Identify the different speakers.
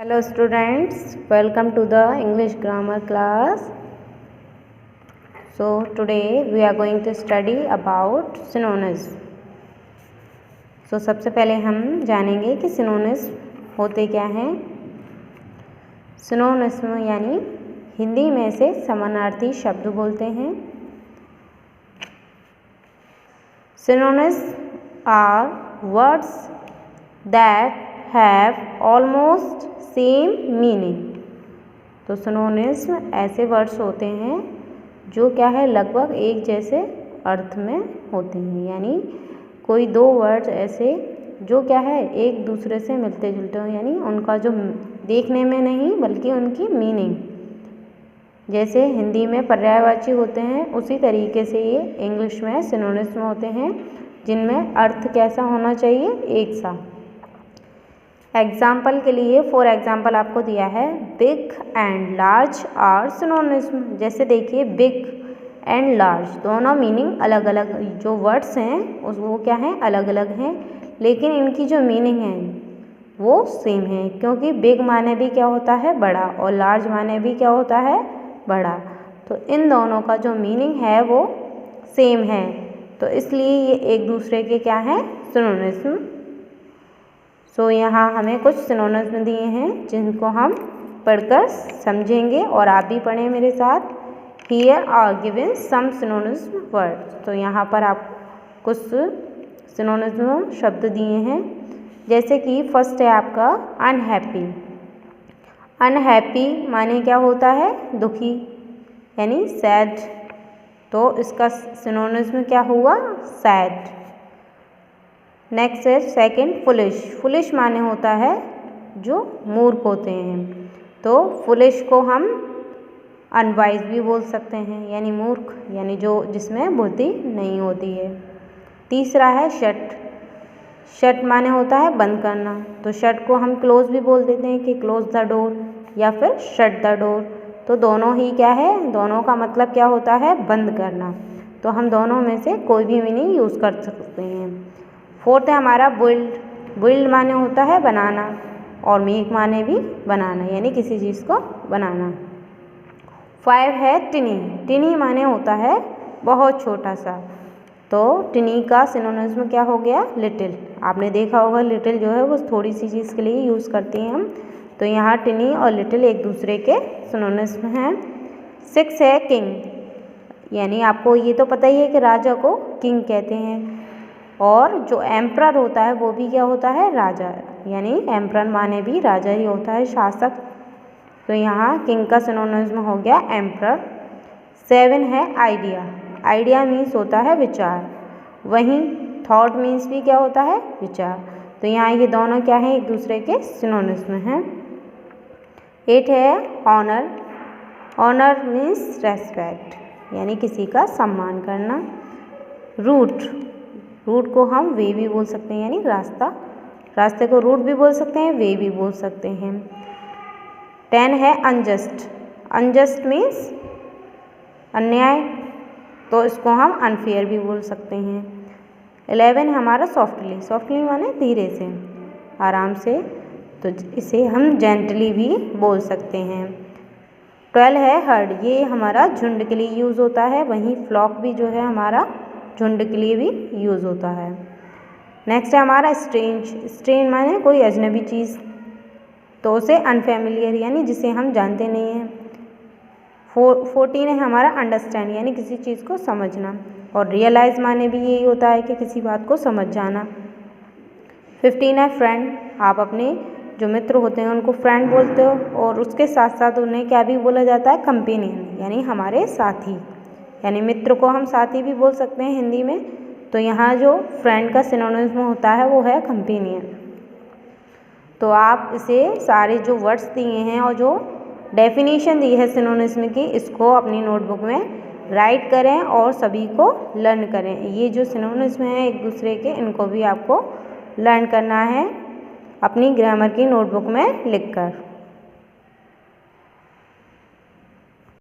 Speaker 1: Hello students, welcome to the English grammar class. So today we are going to study about synonyms. So सबसे पहले हम जानेंगे कि synonyms होते क्या हैं। Synonyms यानी हिंदी में से समानार्थी शब्द बोलते हैं। Synonyms are words that have almost same meaning. तो सिनोनिम्स ऐसे वर्ड्स होते हैं जो क्या है लगभग एक जैसे अर्थ में होते हैं, यानी कोई दो वर्ड्स ऐसे जो क्या है एक दूसरे से मिलते जुलते हो, यानी उनका जो देखने में नहीं बल्कि उनकी मीनिंग जैसे हिंदी में पर्यायवाची होते हैं उसी तरीके से ये इंग्लिश में सिनोनिम्स होते हैं जिनमें अर्थ कैसा होना चाहिए, एक सा। एग्जाम्पल के लिए फॉर एग्जाम्पल आपको दिया है big and large are synonyms. जैसे देखिए बिग एंड लार्ज दोनों मीनिंग अलग अलग, जो वर्ड्स हैं वो क्या हैं अलग अलग हैं, लेकिन इनकी जो मीनिंग है वो सेम है, क्योंकि बिग माने भी क्या होता है बड़ा और लार्ज माने भी क्या होता है बड़ा। तो इन दोनों का जो मीनिंग है वो सेम है, तो इसलिए ये एक दूसरे के क्या हैं सिनोनिम्स। सो यहाँ हमें कुछ सिनोनिम्स दिए हैं जिनको हम पढ़कर समझेंगे और आप भी पढ़ें मेरे साथ। Here are given some synonyms words. तो यहाँ पर आप कुछ सिनोनिम्स शब्द दिए हैं, जैसे कि फर्स्ट है आपका अनहैप्पी। अनहैप्पी माने क्या होता है दुखी, यानी सैड, तो इसका सिनोनिम्स क्या हुआ सैड। नेक्स्ट है सेकंड फुलिश। फुलिश माने होता है जो मूर्ख होते हैं, तो फुलिश को हम अनवाइज भी बोल सकते हैं, यानी मूर्ख, यानी जो जिसमें बुद्धि नहीं होती है। तीसरा है शट। शट माने होता है बंद करना, तो शट को हम क्लोज भी बोल देते हैं कि क्लोज द डोर या फिर शट द डोर, तो दोनों ही क्या है, दोनों का मतलब क्या होता है बंद करना, तो हम दोनों में से कोई भी मीनिंग यूज़ कर सकते हैं। फोर्थ है हमारा बिल्ड। बिल्ड माने होता है बनाना और मेक माने भी बनाना, यानी किसी चीज़ को बनाना। 5 है टिनी। टिनी माने होता है बहुत छोटा सा, तो टिनी का सिनोनिम्स क्या हो गया लिटिल। आपने देखा होगा लिटिल जो है वो थोड़ी सी चीज़ के लिए यूज़ करते हैं हम, तो यहाँ टिनी और लिटिल एक दूसरे के सिनोनिम्स हैं। 6 है किंग, यानी आपको ये तो पता ही है कि राजा को किंग कहते हैं, और जो एम्परर होता है वो भी क्या होता है राजा, यानी एम्परर माने भी राजा ही होता है शासक, तो यहाँ किंग का सिनोनिम्स हो गया एम्परर। 7 है आइडिया। आइडिया मीन्स होता है विचार, वहीं थॉट मीन्स भी क्या होता है विचार, तो यहाँ ये दोनों क्या हैं एक दूसरे के सिनोनिम्स हैं। 8 है ऑनर। ऑनर मीन्स रेस्पेक्ट, यानी किसी का सम्मान करना। रूट। रूट को हम वे भी बोल सकते हैं, यानी रास्ता, रास्ते को रूट भी बोल सकते हैं, वे भी बोल सकते हैं। 10 है अनजस्ट। अनजस्ट मीन्स अन्याय, तो इसको हम अनफेयर भी बोल सकते हैं। 11 हमारा सॉफ्टली। सॉफ्टली माने धीरे से, आराम से, तो इसे हम जेंटली भी बोल सकते हैं। 12 है हर्ड। ये हमारा झुंड के लिए यूज़ होता है, वहीं फ्लॉक भी जो है हमारा झुंड के लिए भी यूज़ होता है। नेक्स्ट है हमारा स्ट्रेंज। स्ट्रेंज माने कोई अजनबी चीज़, तो उसे अनफेमिलियर, यानी जिसे हम जानते नहीं हैं। 14 है हमारा अंडरस्टैंड, यानी किसी चीज़ को समझना, और रियलाइज़ माने भी यही होता है कि किसी बात को समझ जाना। 15 है फ्रेंड। आप अपने जो मित्र होते हैं उनको फ्रेंड बोलते हो, और उसके साथ साथ उन्हें क्या भी बोला जाता है कंपेनियन, यानी हमारे साथी, यानी मित्र को हम साथी भी बोल सकते हैं हिंदी में, तो यहाँ जो फ्रेंड का सिनोनिम्स होता है वो है कंपेनियन। तो आप इसे सारे जो वर्ड्स दिए हैं और जो डेफिनेशन दी है सिनोनिम्स की, इसको अपनी नोटबुक में राइट करें और सभी को लर्न करें। ये जो सिनोनिम्स हैं एक दूसरे के, इनको भी आपको लर्न करना है अपनी ग्रामर की नोटबुक में लिखकर।